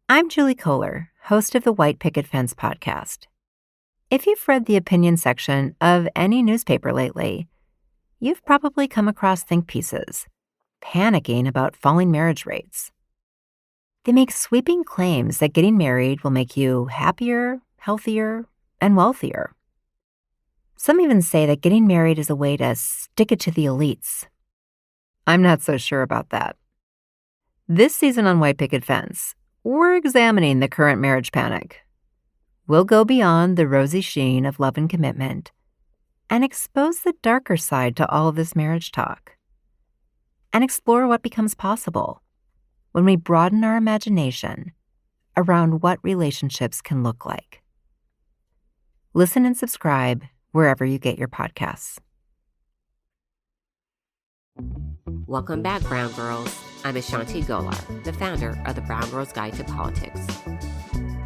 I'm Julie Kohler, host of the White Picket Fence podcast. If you've read the opinion section of any newspaper lately, you've probably come across think pieces panicking about falling marriage rates. They make sweeping claims that getting married will make you happier, healthier, and wealthier. Some even say that getting married is a way to stick it to the elites. I'm not so sure about that. This season on White Picket Fence, we're examining the current marriage panic. We'll go beyond the rosy sheen of love and commitment and expose the darker side to all of this marriage talk and explore what becomes possible when we broaden our imagination around what relationships can look like. Listen and subscribe wherever you get your podcasts. Welcome back, Brown Girls. I'm Ashanti Golar, the founder of the Brown Girls Guide to Politics.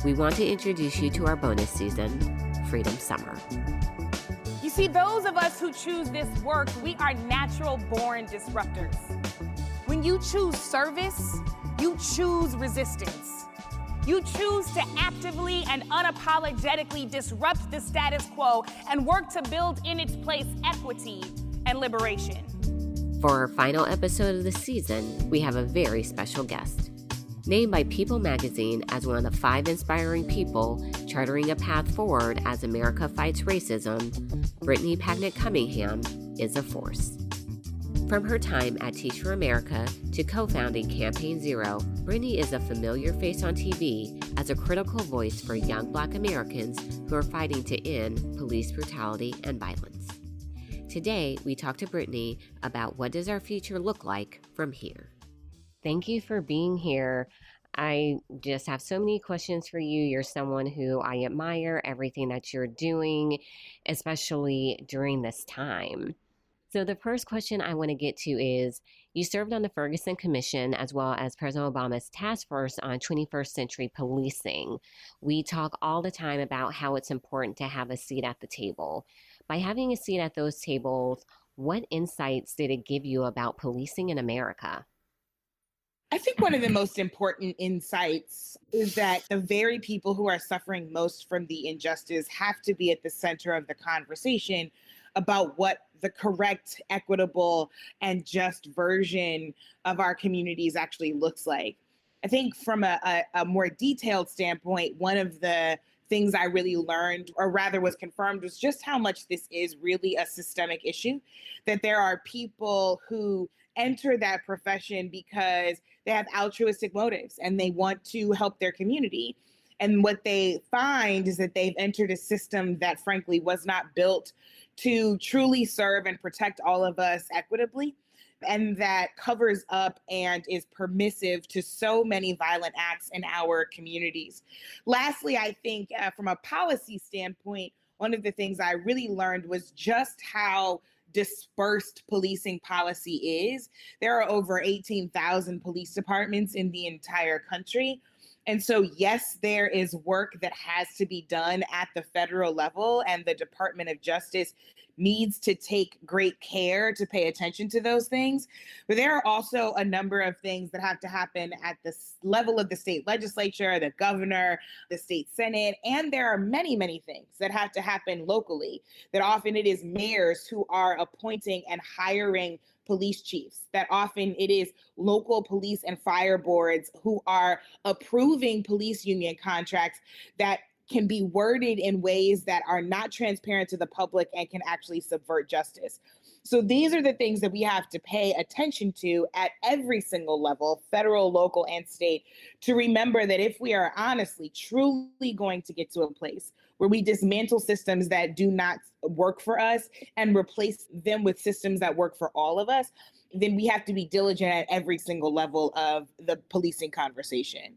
We want to introduce you to our bonus season, Freedom Summer. You see, those of us who choose this work, we are natural-born disruptors. When you choose service, you choose resistance. You choose to actively and unapologetically disrupt the status quo and work to build in its place equity and liberation. For our final episode of the season, we have a very special guest. Named by People magazine as one of the 5 inspiring people chartering a path forward as America fights racism, Brittany Packnett Cunningham is a force. From her time at Teach for America to co-founding Campaign Zero, Brittany is a familiar face on TV as a critical voice for young Black Americans who are fighting to end police brutality and violence. Today, we talk to Brittany about what does our future look like from here. Thank you for being here. I just have so many questions for you. You're someone who I admire, everything that you're doing, especially during this time. So the first question I want to get to is, you served on the Ferguson Commission as well as President Obama's task force on 21st century policing. We talk all the time about how it's important to have a seat at the table. By having a seat at those tables, what insights did it give you about policing in America? I think one of the most important insights is that the very people who are suffering most from the injustice have to be at the center of the conversation about what the correct, equitable, and just version of our communities actually looks like. I think from a more detailed standpoint, one of the things I really learned, or rather was confirmed, was just how much this is really a systemic issue, that there are people who enter that profession because they have altruistic motives and they want to help their community. And what they find is that they've entered a system that frankly was not built to truly serve and protect all of us equitably, and that covers up and is permissive to so many violent acts in our communities. Lastly, I think from a policy standpoint, one of the things I really learned was just how dispersed policing policy is. There are over 18,000 police departments in the entire country. And so, yes, there is work that has to be done at the federal level, and the Department of Justice needs to take great care to pay attention to those things. But there are also a number of things that have to happen at the level of the state legislature, the governor, the state senate, and there are many, many things that have to happen locally, that often it is mayors who are appointing and hiring police chiefs, that often it is local police and fire boards who are approving police union contracts that can be worded in ways that are not transparent to the public and can actually subvert justice. So these are the things that we have to pay attention to at every single level, federal, local, and state, to remember that if we are honestly, truly going to get to a place where we dismantle systems that do not work for us and replace them with systems that work for all of us, then we have to be diligent at every single level of the policing conversation.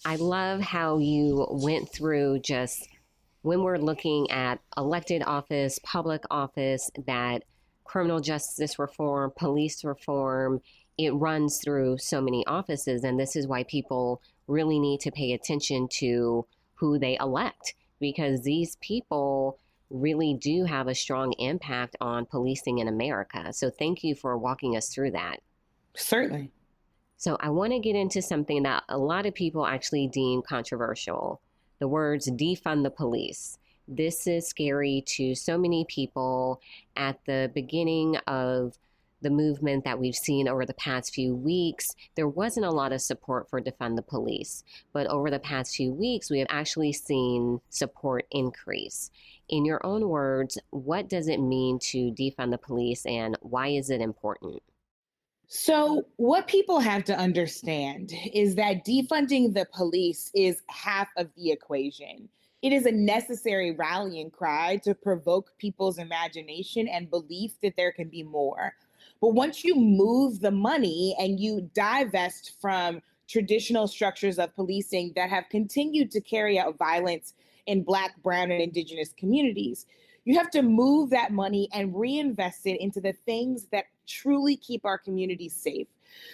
I love how you went through just when we're looking at elected office, public office, that criminal justice reform, police reform, it runs through so many offices. And this is why people really need to pay attention to who they elect, because these people really do have a strong impact on policing in America. So thank you for walking us through that. Certainly. So I want to get into something that a lot of people actually deem controversial: the words defund the police. This is scary to so many people. At the beginning of the movement that we've seen over the past few weeks, there wasn't a lot of support for defund the police. But over the past few weeks, we have actually seen support increase. In your own words, what does it mean to defund the police and why is it important? So, what people have to understand is that defunding the police is half of the equation. It is a necessary rallying cry to provoke people's imagination and belief that there can be more. But once you move the money and you divest from traditional structures of policing that have continued to carry out violence in Black, Brown, and Indigenous communities, you have to move that money and reinvest it into the things that truly keep our communities safe.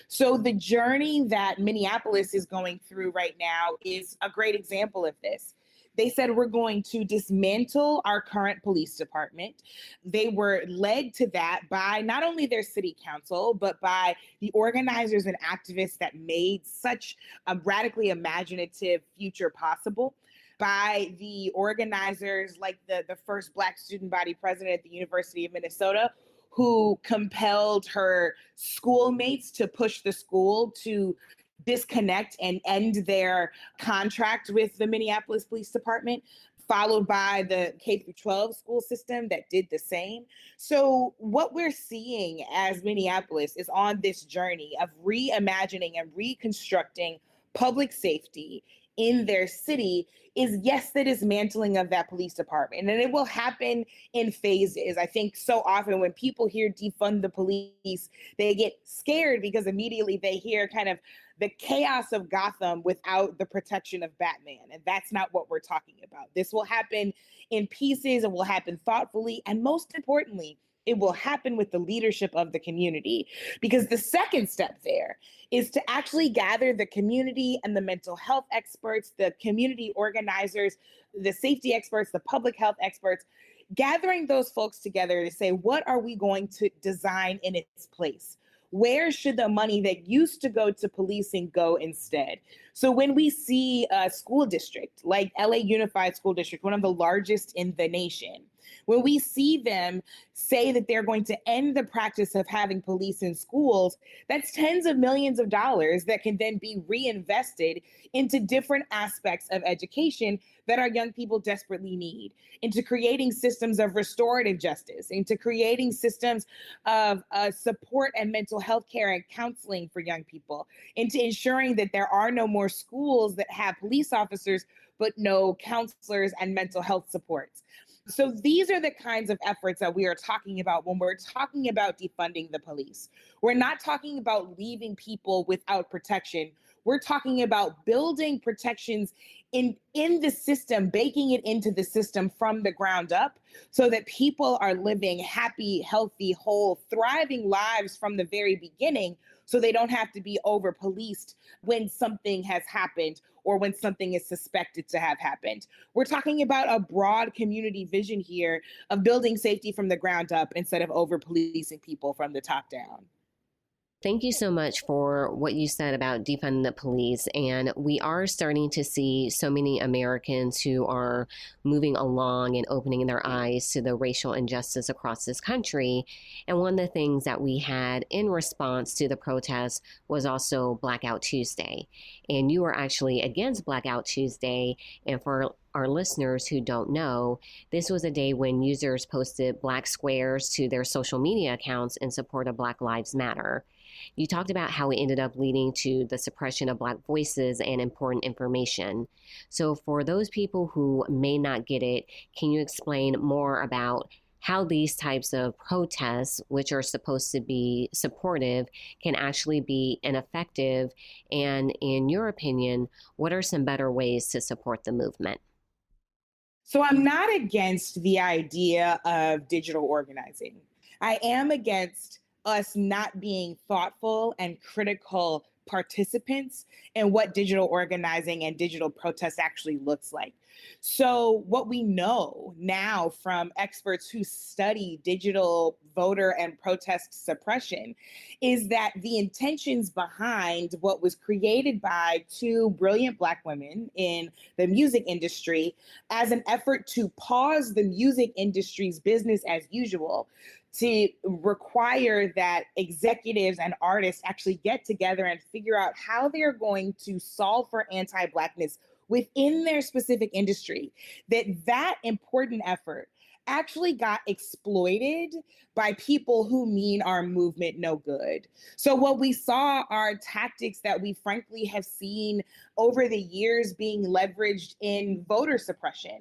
So, the journey that Minneapolis is going through right now is a great example of this. They said, we're going to dismantle our current police department. They were led to that by not only their city council, but by the organizers and activists that made such a radically imaginative future possible, by the organizers like the first Black student body president at the University of Minnesota, who compelled her schoolmates to push the school to disconnect and end their contract with the Minneapolis Police Department, followed by the K through 12 school system that did the same. So what we're seeing as Minneapolis is on this journey of reimagining and reconstructing public safety in their city is, yes, the dismantling of that police department. And it will happen in phases. I think so often when people hear defund the police, they get scared because immediately they hear kind of the chaos of Gotham without the protection of Batman. And that's not what we're talking about. This will happen in pieces, it will happen thoughtfully, and most importantly, it will happen with the leadership of the community. Because the second step there is to actually gather the community and the mental health experts, the community organizers, the safety experts, the public health experts, gathering those folks together to say, what are we going to design in its place? Where should the money that used to go to policing go instead? So when we see a school district like LA Unified School District, one of the largest in the nation, when we see them say that they're going to end the practice of having police in schools, that's tens of millions of dollars that can then be reinvested into different aspects of education that our young people desperately need, into creating systems of restorative justice, into creating systems of support and mental health care and counseling for young people, into ensuring that there are no more schools that have police officers, but no counselors and mental health supports. So these are the kinds of efforts that we are talking about when we're talking about defunding the police. We're not talking about leaving people without protection. We're talking about building protections in the system, baking it into the system from the ground up so that people are living happy, healthy, whole, thriving lives from the very beginning, so they don't have to be over policed when something has happened or when something is suspected to have happened. We're talking about a broad community vision here of building safety from the ground up instead of over policing people from the top down. Thank you so much for what you said about defunding the police. And we are starting to see so many Americans who are moving along and opening their eyes to the racial injustice across this country. And one of the things that we had in response to the protests was also Blackout Tuesday. And you were actually against Blackout Tuesday. And for our listeners who don't know, this was a day when users posted black squares to their social media accounts in support of Black Lives Matter. You talked about how it ended up leading to the suppression of Black voices and important information. So for those people who may not get it, can you explain more about how these types of protests, which are supposed to be supportive, can actually be ineffective? And in your opinion, what are some better ways to support the movement? So I'm not against the idea of digital organizing. I am against us not being thoughtful and critical participants in what digital organizing and digital protest actually looks like. So what we know now from experts who study digital voter and protest suppression is that the intentions behind what was created by two brilliant Black women in the music industry as an effort to pause the music industry's business as usual, to require that executives and artists actually get together and figure out how they're going to solve for anti-Blackness within their specific industry, that important effort actually got exploited by people who mean our movement no good. So what we saw are tactics that we frankly have seen over the years being leveraged in voter suppression.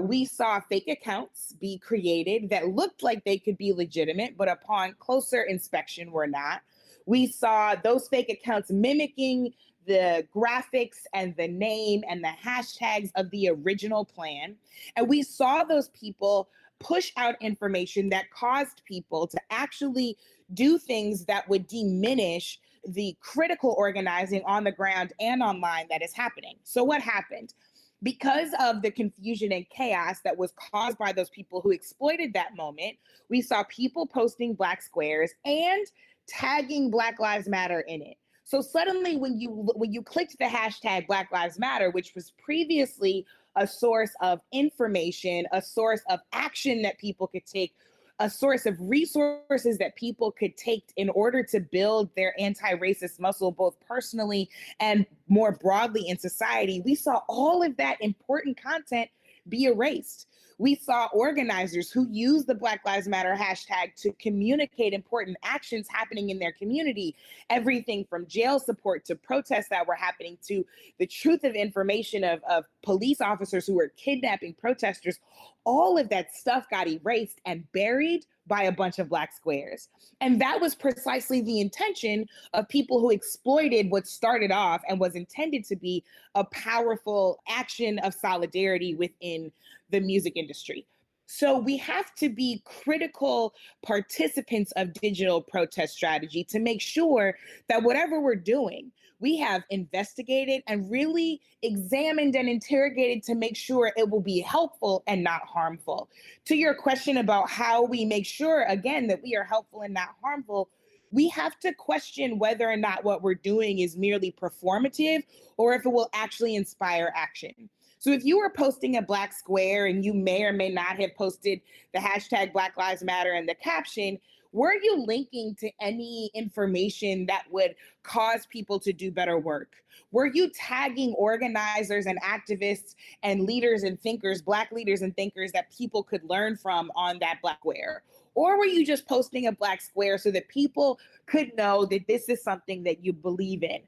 We saw fake accounts be created that looked like they could be legitimate, but upon closer inspection were not. We saw those fake accounts mimicking the graphics and the name and the hashtags of the original plan. And we saw those people push out information that caused people to actually do things that would diminish the critical organizing on the ground and online that is happening. So what happened? Because of the confusion and chaos that was caused by those people who exploited that moment, we saw people posting Black squares and tagging Black Lives Matter in it. So suddenly when you clicked the hashtag Black Lives Matter, which was previously a source of information, a source of action that people could take, a source of resources that people could take in order to build their anti-racist muscle, both personally and more broadly in society, we saw all of that important content be erased. We saw organizers who use the Black Lives Matter hashtag to communicate important actions happening in their community, everything from jail support to protests that were happening to the truth of information of police officers who were kidnapping protesters. All of that stuff got erased and buried by a bunch of Black squares. And that was precisely the intention of people who exploited what started off and was intended to be a powerful action of solidarity within the music industry. So we have to be critical participants of digital protest strategy to make sure that whatever we're doing, we have investigated and really examined and interrogated to make sure it will be helpful and not harmful. To your question about how we make sure, again, that we are helpful and not harmful, we have to question whether or not what we're doing is merely performative or if it will actually inspire action. So if you were posting a Black square and you may or may not have posted the hashtag Black Lives Matter in the caption, were you linking to any information that would cause people to do better work? Were you tagging organizers and activists and leaders and thinkers, Black leaders and thinkers that people could learn from on that Black square? Or were you just posting a Black square so that people could know that this is something that you believe in?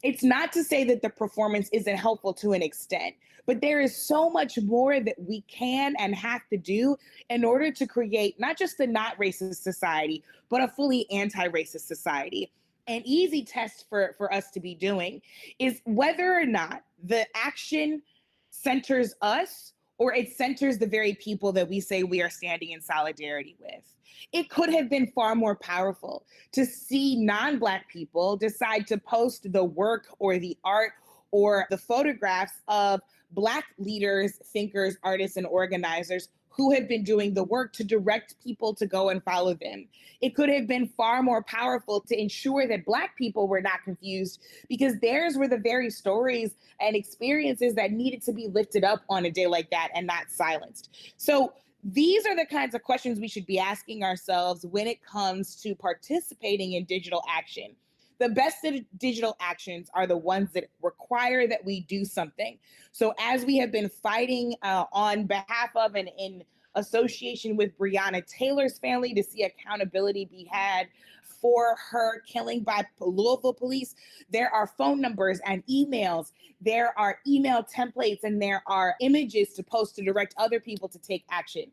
It's not to say that the performance isn't helpful to an extent, but there is so much more that we can and have to do in order to create not just a not racist society, but a fully anti-racist society. An easy test for us to be doing is whether or not the action centers us or it centers the very people that we say we are standing in solidarity with. It could have been far more powerful to see non-Black people decide to post the work or the art or the photographs of Black leaders, thinkers, artists, and organizers who have been doing the work to direct people to go and follow them. It could have been far more powerful to ensure that Black people were not confused because theirs were the very stories and experiences that needed to be lifted up on a day like that and not silenced. So these are the kinds of questions we should be asking ourselves when it comes to participating in digital action. The best digital actions are the ones that require that we do something. So as we have been fighting on behalf of and in association with Breonna Taylor's family to see accountability be had for her killing by Louisville police, there are phone numbers and emails, there are email templates, and there are images to post to direct other people to take action.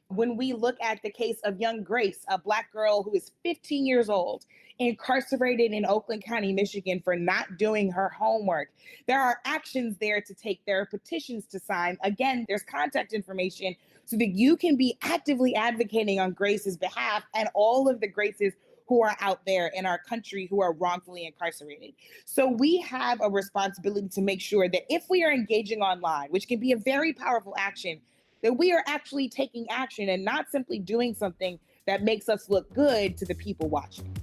When we look at the case of young Grace, a Black girl who is 15 years old, incarcerated in Oakland County, Michigan for not doing her homework, there are actions there to take. There are petitions to sign. Again, there's contact information so that you can be actively advocating on Grace's behalf and all of the Graces who are out there in our country who are wrongfully incarcerated. So we have a responsibility to make sure that if we are engaging online, which can be a very powerful action, that we are actually taking action and not simply doing something that makes us look good to the people watching.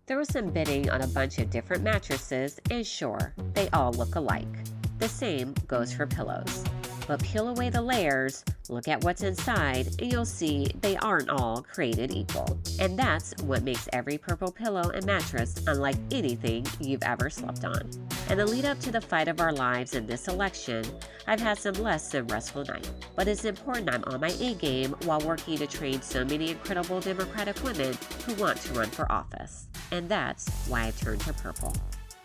There was some bidding on a bunch of different mattresses, and sure, they all look alike. The same goes for pillows. But peel away the layers, look at what's inside, and you'll see they aren't all created equal. And that's what makes every purple pillow and mattress unlike anything you've ever slept on. In the lead up to the fight of our lives in this election, I've had some less than restful nights. But it's important I'm on my A game while working to train so many incredible Democratic women who want to run for office. And that's why I've turned to purple.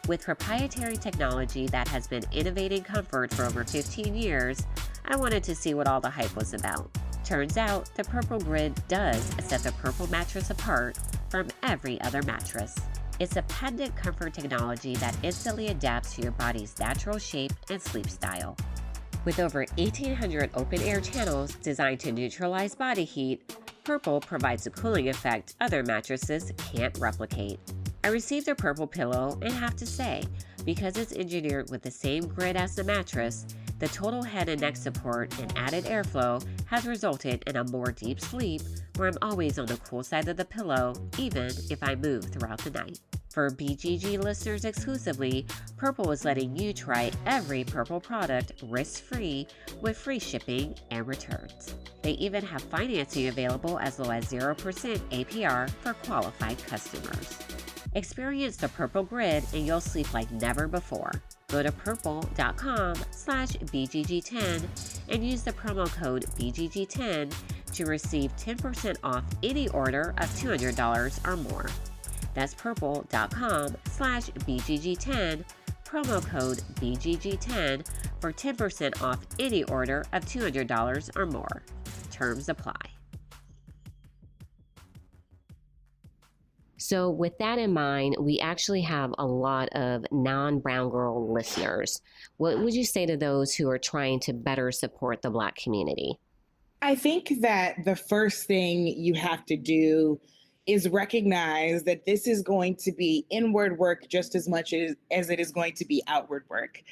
With proprietary technology that has been innovating comfort for over 15 years, I wanted to see what all the hype was about. Turns out, the Purple Grid does set the Purple mattress apart from every other mattress. It's a patented comfort technology that instantly adapts to your body's natural shape and sleep style. With over 1,800 open-air channels designed to neutralize body heat, Purple provides a cooling effect other mattresses can't replicate. I received a purple pillow and have to say, because it's engineered with the same grid as the mattress, the total head and neck support and added airflow has resulted in a more deep sleep where I'm always on the cool side of the pillow, even if I move throughout the night. For BGG listeners exclusively, Purple is letting you try every Purple product risk-free with free shipping and returns. They even have financing available as low as 0% APR for qualified customers. Experience the Purple Grid and you'll sleep like never before. Go to purple.com/BGG10 and use the promo code BGG10 to receive 10% off any order of $200 or more. That's purple.com/BGG10, promo code BGG10 for 10% off any order of $200 or more. Terms apply. So with that in mind, we actually have a lot of non-brown girl listeners. What would you say to those who are trying to better support the Black community? I think that the first thing you have to do is recognize that this is going to be inward work just as much as it is going to be outward work.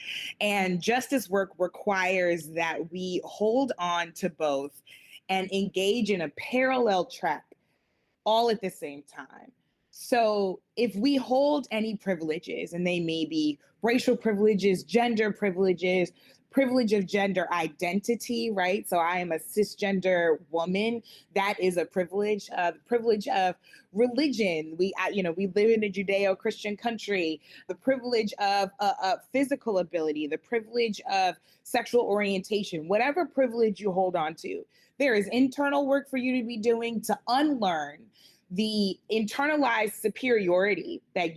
And justice work requires that we hold on to both and engage in a parallel track all at the same time. So if we hold any privileges, and they may be racial privileges, gender privileges, privilege of gender identity, right? So I am a cisgender woman. That is a privilege. The privilege of religion. We live in a Judeo-Christian country. The privilege of physical ability. The privilege of sexual orientation. Whatever privilege you hold on to, there is internal work for you to be doing to unlearn the internalized superiority that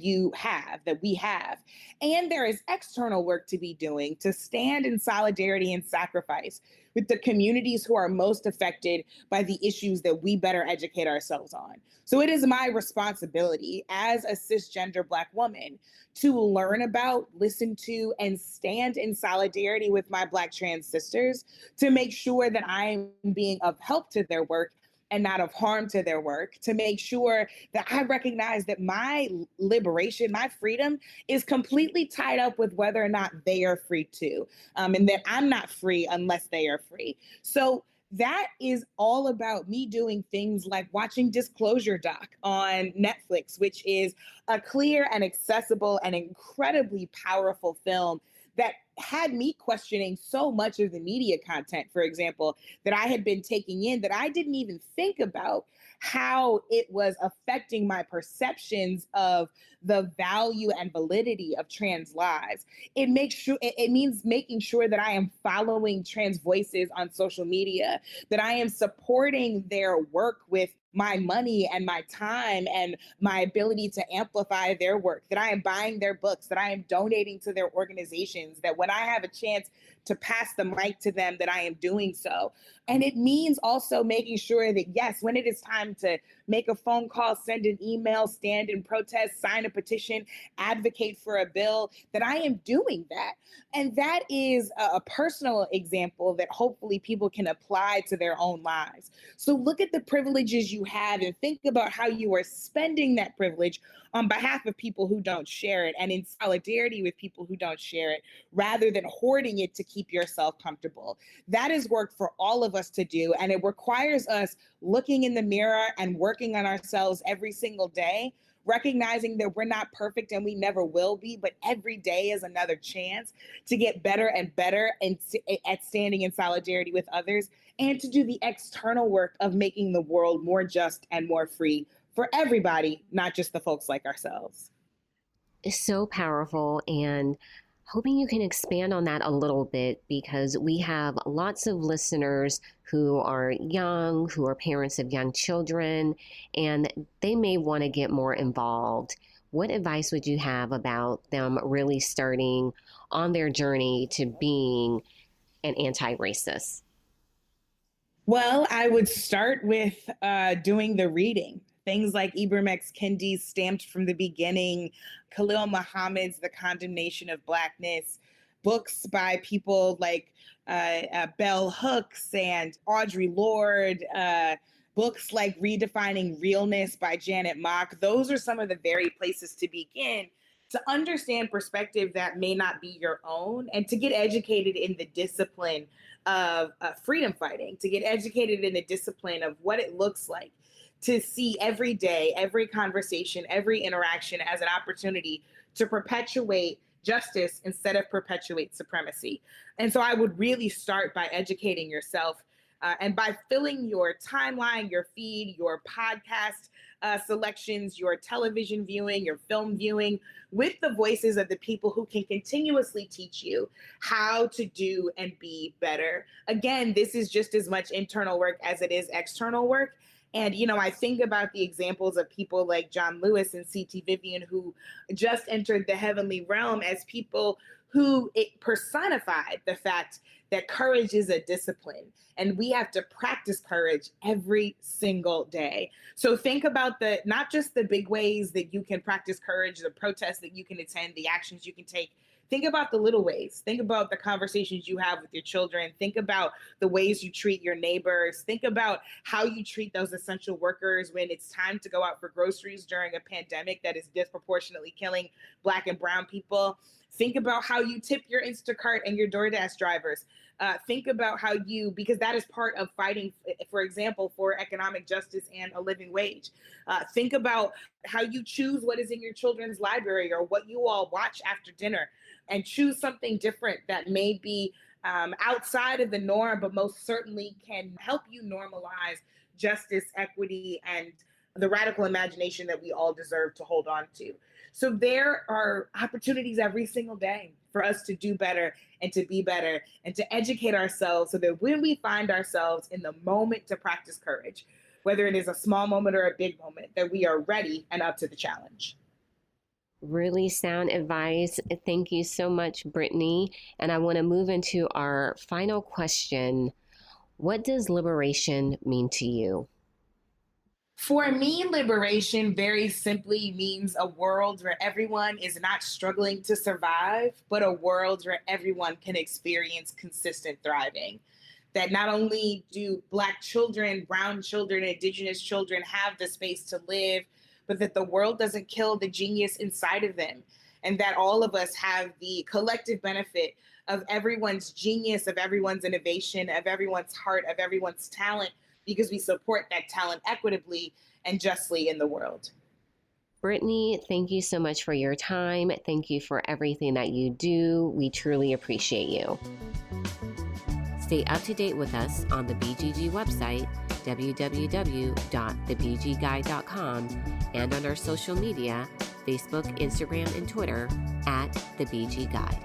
we have. And there is external work to be doing to stand in solidarity and sacrifice with the communities who are most affected by the issues that we better educate ourselves on. So it is my responsibility as a cisgender Black woman to learn about, listen to, and stand in solidarity with my Black trans sisters to make sure that I am being of help to their work and not of harm to their work, to make sure that I recognize that my liberation, my freedom is completely tied up with whether or not they are free too, and that I'm not free unless they are free. So that is all about me doing things like watching Disclosure Doc on Netflix, which is a clear and accessible and incredibly powerful film that had me questioning so much of the media content, for example, that I had been taking in that I didn't even think about how it was affecting my perceptions of the value and validity of trans lives. It means making sure that I am following trans voices on social media, that I am supporting their work with my money and my time and my ability to amplify their work, that I am buying their books, that I am donating to their organizations, that when I have a chance to pass the mic to them, that I am doing so. And it means also making sure that, yes, when it is time to make a phone call, send an email, stand in protest, sign a petition, advocate for a bill, that I am doing that. And that is a personal example that hopefully people can apply to their own lives. So look at the privileges you you have and think about how you are spending that privilege on behalf of people who don't share it and in solidarity with people who don't share it, rather than hoarding it to keep yourself comfortable. That is work for all of us to do. And it requires us looking in the mirror and working on ourselves every single day, recognizing that we're not perfect and we never will be, but every day is another chance to get better and better and at standing in solidarity with others, and to do the external work of making the world more just and more free for everybody, not just the folks like ourselves. It's so powerful, and hoping you can expand on that a little bit, because we have lots of listeners who are young, who are parents of young children, and they may want to get more involved. What advice would you have about them really starting on their journey to being an anti-racist? Well, I would start with doing the reading. Things like Ibram X. Kendi's Stamped from the Beginning, Khalil Muhammad's The Condemnation of Blackness, books by people like Bell Hooks and Audre Lorde, books like Redefining Realness by Janet Mock. Those are some of the very places to begin to understand perspective that may not be your own, and to get educated in the discipline of freedom fighting, to get educated in the discipline of what it looks like to see every day, every conversation, every interaction as an opportunity to perpetuate justice instead of perpetuate supremacy. And so I would really start by educating yourself and by filling your timeline, your feed, your podcast selections, your television viewing, your film viewing with the voices of the people who can continuously teach you how to do and be better. Again, this is just as much internal work as it is external work. And, you know, I think about the examples of people like John Lewis and C.T. Vivian, who just entered the heavenly realm as people who it personified the fact that courage is a discipline, and we have to practice courage every single day. So think about not just the big ways that you can practice courage, the protests that you can attend, the actions you can take. Think about the little ways. Think about the conversations you have with your children. Think about the ways you treat your neighbors. Think about how you treat those essential workers when it's time to go out for groceries during a pandemic that is disproportionately killing Black and brown people. Think about how you tip your Instacart and your DoorDash drivers. Think about how because that is part of fighting, for example, for economic justice and a living wage. Think about how you choose what is in your children's library or what you all watch after dinner, and choose something different that may be outside of the norm, but most certainly can help you normalize justice, equity, and the radical imagination that we all deserve to hold on to. So there are opportunities every single day for us to do better and to be better and to educate ourselves, so that when we find ourselves in the moment to practice courage, whether it is a small moment or a big moment, that we are ready and up to the challenge. Really sound advice. Thank you so much, Brittany. And I want to move into our final question. What does liberation mean to you? For me, liberation very simply means a world where everyone is not struggling to survive, but a world where everyone can experience consistent thriving. That not only do Black children, brown children, Indigenous children have the space to live, but that the world doesn't kill the genius inside of them, and that all of us have the collective benefit of everyone's genius, of everyone's innovation, of everyone's heart, of everyone's talent, because we support that talent equitably and justly in the world. Brittany, thank you so much for your time. Thank you for everything that you do. We truly appreciate you. Stay up to date with us on the BGG website, www.thebgguide.com, and on our social media, Facebook, Instagram, and Twitter, @TheBGGuide.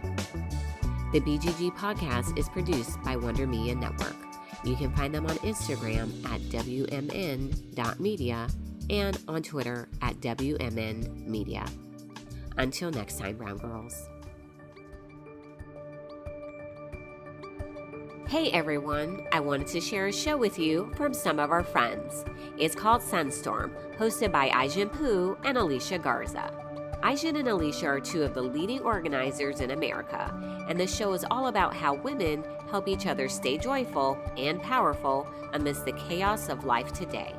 The BGG podcast is produced by Wonder Media Network. You can find them on Instagram @WMN.media and on Twitter @WMNmedia. Until next time, Brown Girls. Hey everyone, I wanted to share a show with you from some of our friends. It's called Sunstorm, hosted by Aijin Poo and Alicia Garza. Aijin and Alicia are two of the leading organizers in America, and the show is all about how women help each other stay joyful and powerful amidst the chaos of life today.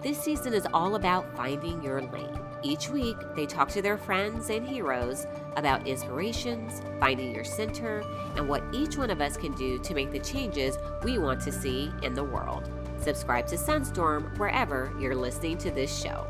This season is all about finding your lane. Each week, they talk to their friends and heroes about inspirations, finding your center, and what each one of us can do to make the changes we want to see in the world. Subscribe to Sunstorm wherever you're listening to this show.